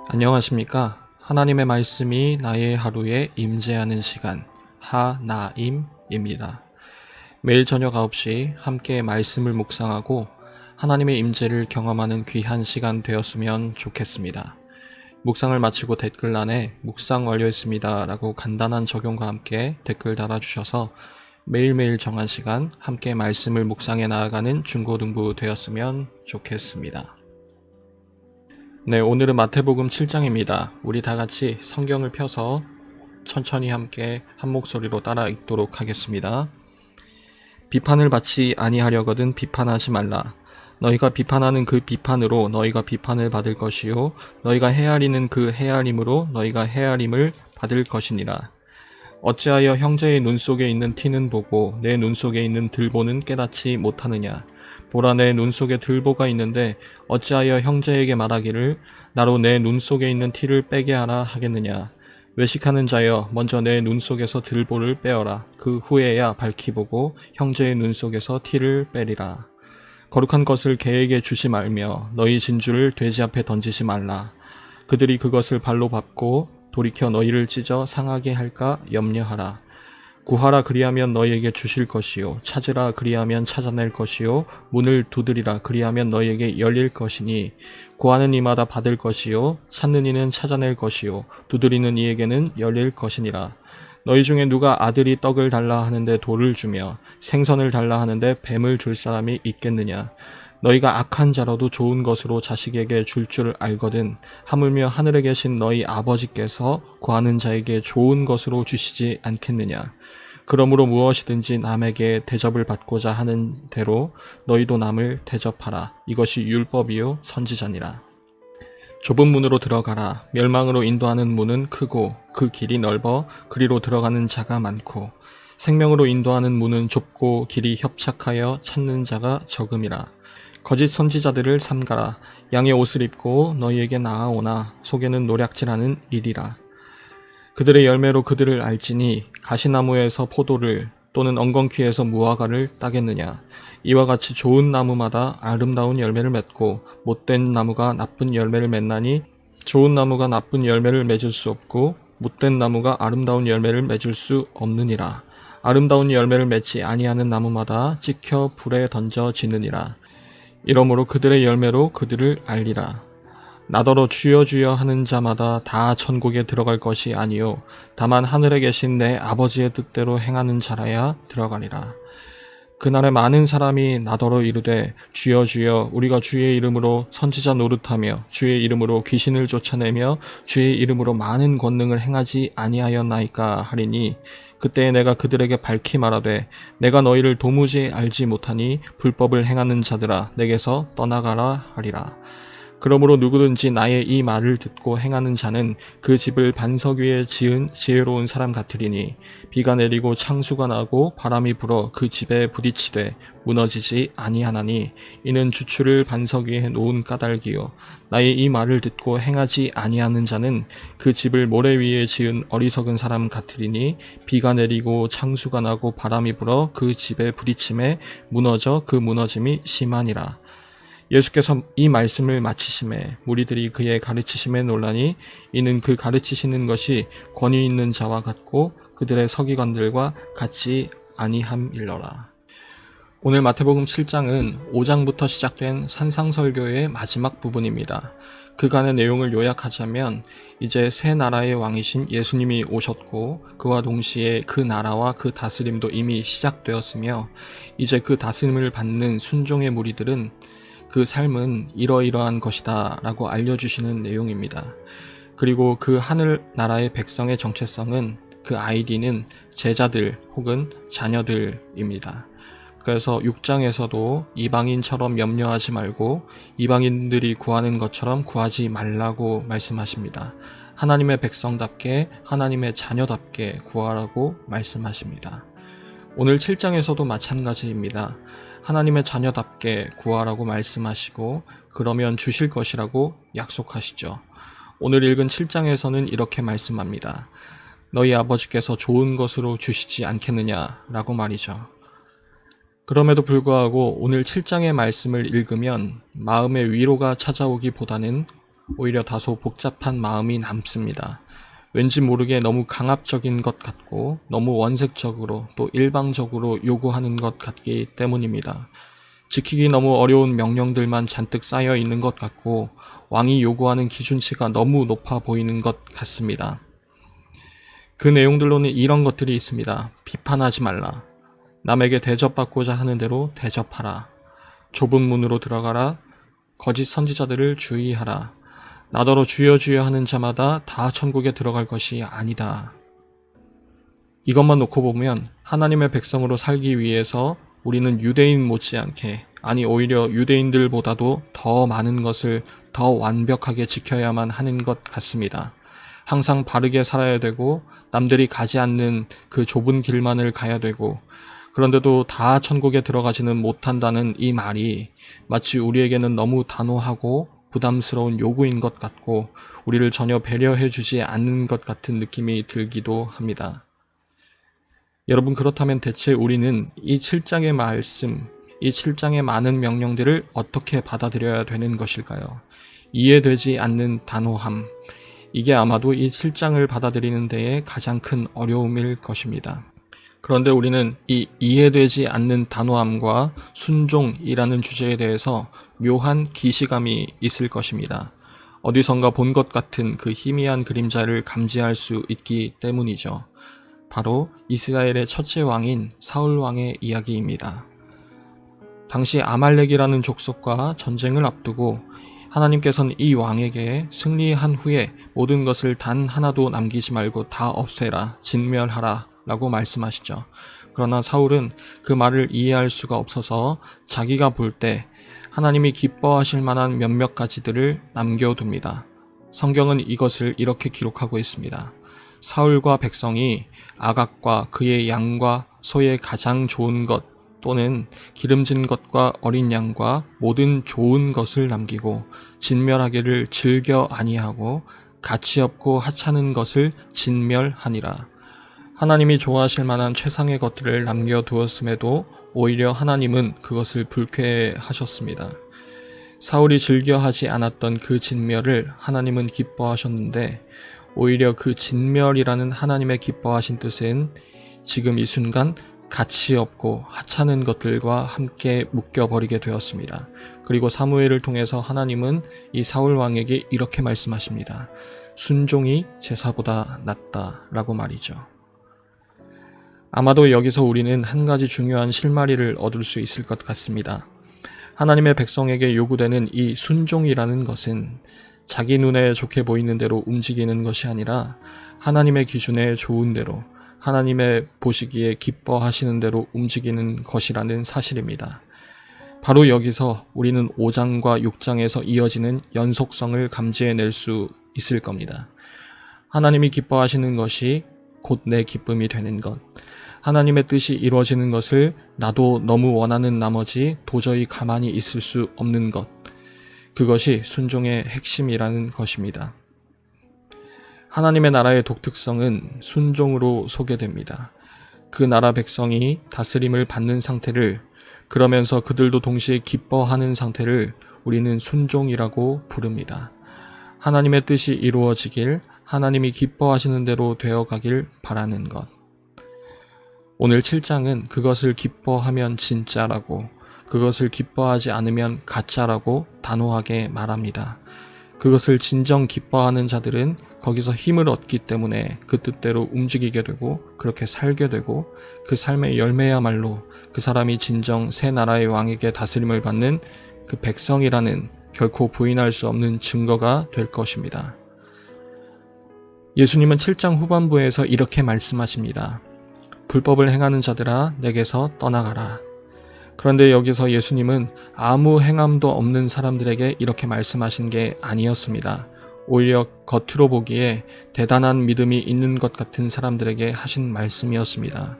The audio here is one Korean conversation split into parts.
안녕하십니까? 하나님의 말씀이 나의 하루에 임재하는 시간, 하나임입니다. 매일 저녁 9시 함께 말씀을 묵상하고 하나님의 임재를 경험하는 귀한 시간 되었으면 좋겠습니다. 묵상을 마치고 댓글란에 묵상 완료했습니다 라고 간단한 적용과 함께 댓글 달아주셔서 매일매일 정한 시간 함께 말씀을 묵상해 나아가는 중고등부 되었으면 좋겠습니다. 네, 오늘은 마태복음 7장입니다. 우리 다 같이 성경을 펴서 천천히 함께 한 목소리로 따라 읽도록 하겠습니다. 비판을 받지 아니하려거든 비판하지 말라. 너희가 비판하는 그 비판으로 너희가 비판을 받을 것이요 너희가 헤아리는 그 헤아림으로 너희가 헤아림을 받을 것이니라. 어찌하여 형제의 눈 속에 있는 티는 보고 내 눈 속에 있는 들보는 깨닫지 못하느냐. 보라, 내 눈 속에 들보가 있는데 어찌하여 형제에게 말하기를 나로 내 눈 속에 있는 티를 빼게 하라 하겠느냐. 외식하는 자여, 먼저 내 눈 속에서 들보를 빼어라. 그 후에야 밝히 보고 형제의 눈 속에서 티를 빼리라. 거룩한 것을 개에게 주지 말며 너희 진주를 돼지 앞에 던지지 말라. 그들이 그것을 발로 밟고 돌이켜 너희를 찢어 상하게 할까 염려하라. 구하라, 그리하면 너희에게 주실 것이요 찾으라, 그리하면 찾아낼 것이요 문을 두드리라, 그리하면 너희에게 열릴 것이니 구하는 이마다 받을 것이요 찾는 이는 찾아낼 것이요 두드리는 이에게는 열릴 것이니라. 너희 중에 누가 아들이 떡을 달라 하는데 돌을 주며 생선을 달라 하는데 뱀을 줄 사람이 있겠느냐. 너희가 악한 자라도 좋은 것으로 자식에게 줄 줄 알거든 하물며 하늘에 계신 너희 아버지께서 구하는 자에게 좋은 것으로 주시지 않겠느냐. 그러므로 무엇이든지 남에게 대접을 받고자 하는 대로 너희도 남을 대접하라. 이것이 율법이요 선지자니라. 좁은 문으로 들어가라. 멸망으로 인도하는 문은 크고 그 길이 넓어 그리로 들어가는 자가 많고 생명으로 인도하는 문은 좁고 길이 협착하여 찾는 자가 적음이라. 거짓 선지자들을 삼가라. 양의 옷을 입고 너희에게 나아오나 속에는 노략질하는 일이라. 그들의 열매로 그들을 알지니 가시나무에서 포도를 또는 엉겅퀴에서 무화과를 따겠느냐. 이와 같이 좋은 나무마다 아름다운 열매를 맺고 못된 나무가 나쁜 열매를 맺나니 좋은 나무가 나쁜 열매를 맺을 수 없고 못된 나무가 아름다운 열매를 맺을 수 없느니라. 아름다운 열매를 맺지 아니하는 나무마다 찍혀 불에 던져지느니라. 이러므로 그들의 열매로 그들을 알리라. 나더러 주여 주여 하는 자마다 다 천국에 들어갈 것이 아니요 다만 하늘에 계신 내 아버지의 뜻대로 행하는 자라야 들어가리라. 그날에 많은 사람이 나더러 이르되 주여 주여 우리가 주의 이름으로 선지자 노릇하며 주의 이름으로 귀신을 쫓아내며 주의 이름으로 많은 권능을 행하지 아니하였나이까 하리니 그때에 내가 그들에게 밝히 말하되 내가 너희를 도무지 알지 못하니 불법을 행하는 자들아 내게서 떠나가라 하리라. 그러므로 누구든지 나의 이 말을 듣고 행하는 자는 그 집을 반석 위에 지은 지혜로운 사람 같으리니 비가 내리고 창수가 나고 바람이 불어 그 집에 부딪히되 무너지지 아니하나니 이는 주추를 반석 위에 놓은 까닭이요 나의 이 말을 듣고 행하지 아니하는 자는 그 집을 모래 위에 지은 어리석은 사람 같으리니 비가 내리고 창수가 나고 바람이 불어 그 집에 부딪힘에 무너져 그 무너짐이 심하니라. 예수께서 이 말씀을 마치심에 무리들이 그의 가르치심에 놀라니 이는 그 가르치시는 것이 권위 있는 자와 같고 그들의 서기관들과 같지 아니함일러라. 오늘 마태복음 7장은 5장부터 시작된 산상설교의 마지막 부분입니다. 그간의 내용을 요약하자면 이제 새 나라의 왕이신 예수님이 오셨고 그와 동시에 그 나라와 그 다스림도 이미 시작되었으며 이제 그 다스림을 받는 순종의 무리들은 그 삶은 이러이러한 것이다 라고 알려주시는 내용입니다. 그리고 그 하늘나라의 백성의 정체성은 그 아이디는 제자들 혹은 자녀들입니다. 그래서 6장에서도 이방인처럼 염려하지 말고 이방인들이 구하는 것처럼 구하지 말라고 말씀하십니다. 하나님의 백성답게 하나님의 자녀답게 구하라고 말씀하십니다. 오늘 7장에서도 마찬가지입니다. 하나님의 자녀답게 구하라고 말씀하시고 그러면 주실 것이라고 약속하시죠. 오늘 읽은 7장에서는 이렇게 말씀합니다. 너희 아버지께서 좋은 것으로 주시지 않겠느냐라고 말이죠. 그럼에도 불구하고 오늘 7장의 말씀을 읽으면 마음의 위로가 찾아오기보다는 오히려 다소 복잡한 마음이 남습니다. 왠지 모르게 너무 강압적인 것 같고 너무 원색적으로 또 일방적으로 요구하는 것 같기 때문입니다. 지키기 너무 어려운 명령들만 잔뜩 쌓여 있는 것 같고 왕이 요구하는 기준치가 너무 높아 보이는 것 같습니다. 그 내용들로는 이런 것들이 있습니다. 비판하지 말라. 남에게 대접받고자 하는 대로 대접하라. 좁은 문으로 들어가라. 거짓 선지자들을 주의하라. 나더러 주여 주여 하는 자마다 다 천국에 들어갈 것이 아니다. 이것만 놓고 보면 하나님의 백성으로 살기 위해서 우리는 유대인 못지않게, 아니 오히려 유대인들보다도 더 많은 것을 더 완벽하게 지켜야만 하는 것 같습니다. 항상 바르게 살아야 되고 남들이 가지 않는 그 좁은 길만을 가야 되고, 그런데도 다 천국에 들어가지는 못한다는 이 말이 마치 우리에게는 너무 단호하고 부담스러운 요구인 것 같고 우리를 전혀 배려해주지 않는 것 같은 느낌이 들기도 합니다. 여러분, 그렇다면 대체 우리는 이 7장의 말씀, 이 7장의 많은 명령들을 어떻게 받아들여야 되는 것일까요? 이해되지 않는 단호함, 이게 아마도 이 7장을 받아들이는 데에 가장 큰 어려움일 것입니다. 그런데 우리는 이 이해되지 않는 단호함과 순종이라는 주제에 대해서 묘한 기시감이 있을 것입니다. 어디선가 본 것 같은 그 희미한 그림자를 감지할 수 있기 때문이죠. 바로 이스라엘의 첫째 왕인 사울 왕의 이야기입니다. 당시 아말렉이라는 족속과 전쟁을 앞두고 하나님께서는 이 왕에게 승리한 후에 모든 것을 단 하나도 남기지 말고 다 없애라, 진멸하라 라고 말씀하시죠. 그러나 사울은 그 말을 이해할 수가 없어서 자기가 볼 때 하나님이 기뻐하실 만한 몇몇 가지들을 남겨둡니다. 성경은 이것을 이렇게 기록하고 있습니다. 사울과 백성이 아각과 그의 양과 소의 가장 좋은 것 또는 기름진 것과 어린 양과 모든 좋은 것을 남기고 진멸하기를 즐겨 아니하고 가치 없고 하찮은 것을 진멸하니라. 하나님이 좋아하실 만한 최상의 것들을 남겨두었음에도 오히려 하나님은 그것을 불쾌하셨습니다. 사울이 즐겨하지 않았던 그 진멸을 하나님은 기뻐하셨는데 오히려 그 진멸이라는 하나님의 기뻐하신 뜻은 지금 이 순간 가치 없고 하찮은 것들과 함께 묶여버리게 되었습니다. 그리고 사무엘을 통해서 하나님은 이 사울 왕에게 이렇게 말씀하십니다. 순종이 제사보다 낫다라고 말이죠. 아마도 여기서 우리는 한 가지 중요한 실마리를 얻을 수 있을 것 같습니다. 하나님의 백성에게 요구되는 이 순종이라는 것은 자기 눈에 좋게 보이는 대로 움직이는 것이 아니라 하나님의 기준에 좋은 대로, 하나님의 보시기에 기뻐하시는 대로 움직이는 것이라는 사실입니다. 바로 여기서 우리는 5장과 6장에서 이어지는 연속성을 감지해낼 수 있을 겁니다. 하나님이 기뻐하시는 것이 곧 내 기쁨이 되는 것, 하나님의 뜻이 이루어지는 것을 나도 너무 원하는 나머지 도저히 가만히 있을 수 없는 것, 그것이 순종의 핵심이라는 것입니다. 하나님의 나라의 독특성은 순종으로 소개됩니다. 그 나라 백성이 다스림을 받는 상태를, 그러면서 그들도 동시에 기뻐하는 상태를 우리는 순종이라고 부릅니다. 하나님의 뜻이 이루어지길, 하나님이 기뻐하시는 대로 되어가길 바라는 것. 오늘 7장은 그것을 기뻐하면 진짜라고, 그것을 기뻐하지 않으면 가짜라고 단호하게 말합니다. 그것을 진정 기뻐하는 자들은 거기서 힘을 얻기 때문에 그 뜻대로 움직이게 되고 그렇게 살게 되고 그 삶의 열매야말로 그 사람이 진정 새 나라의 왕에게 다스림을 받는 그 백성이라는 결코 부인할 수 없는 증거가 될 것입니다. 예수님은 7장 후반부에서 이렇게 말씀하십니다. 불법을 행하는 자들아 내게서 떠나가라. 그런데 여기서 예수님은 아무 행함도 없는 사람들에게 이렇게 말씀하신 게 아니었습니다. 오히려 겉으로 보기에 대단한 믿음이 있는 것 같은 사람들에게 하신 말씀이었습니다.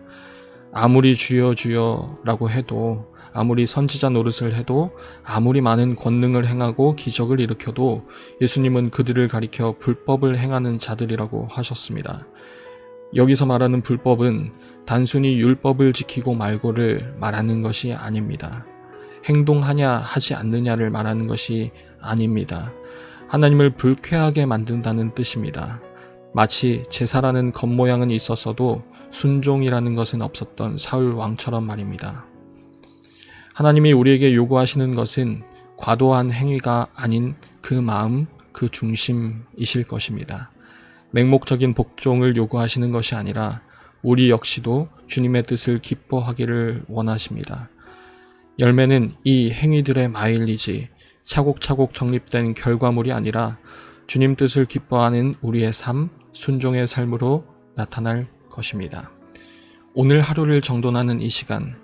아무리 주여 주여 라고 해도, 아무리 선지자 노릇을 해도, 아무리 많은 권능을 행하고 기적을 일으켜도 예수님은 그들을 가리켜 불법을 행하는 자들이라고 하셨습니다. 여기서 말하는 불법은 단순히 율법을 지키고 말고를 말하는 것이 아닙니다. 행동하냐 하지 않느냐를 말하는 것이 아닙니다. 하나님을 불쾌하게 만든다는 뜻입니다. 마치 제사라는 겉모양은 있었어도 순종이라는 것은 없었던 사울 왕처럼 말입니다. 하나님이 우리에게 요구하시는 것은 과도한 행위가 아닌 그 마음, 그 중심이실 것입니다. 맹목적인 복종을 요구하시는 것이 아니라 우리 역시도 주님의 뜻을 기뻐하기를 원하십니다. 열매는 이 행위들의 마일리지, 차곡차곡 정립된 결과물이 아니라 주님 뜻을 기뻐하는 우리의 삶, 순종의 삶으로 나타날 것입니다. 오늘 하루를 정돈하는 이 시간,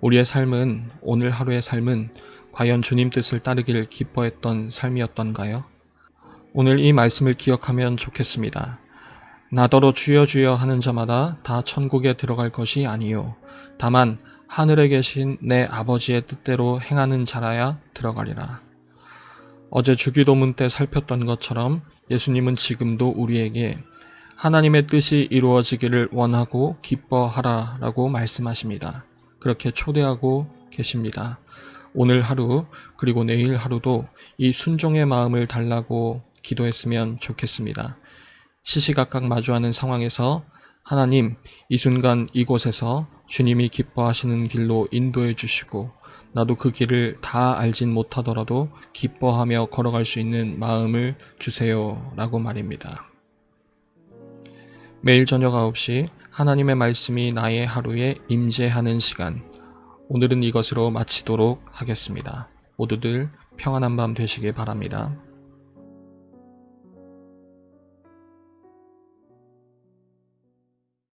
우리의 삶은, 오늘 하루의 삶은 과연 주님 뜻을 따르길 기뻐했던 삶이었던가요? 오늘 이 말씀을 기억하면 좋겠습니다. 나더러 주여 주여 하는 자마다 다 천국에 들어갈 것이 아니요 다만 하늘에 계신 내 아버지의 뜻대로 행하는 자라야 들어가리라. 어제 주기도문 때 살폈던 것처럼 예수님은 지금도 우리에게 하나님의 뜻이 이루어지기를 원하고 기뻐하라 라고 말씀하십니다. 그렇게 초대하고 계십니다. 오늘 하루 그리고 내일 하루도 이 순종의 마음을 달라고 기도했으면 좋겠습니다. 시시각각 마주하는 상황에서 하나님, 이 순간 이곳에서 주님이 기뻐하시는 길로 인도해 주시고 나도 그 길을 다 알진 못하더라도 기뻐하며 걸어갈 수 있는 마음을 주세요 라고 말입니다. 매일 저녁 9시 하나님의 말씀이 나의 하루에 임재하는 시간, 오늘은 이것으로 마치도록 하겠습니다. 모두들 평안한 밤 되시길 바랍니다.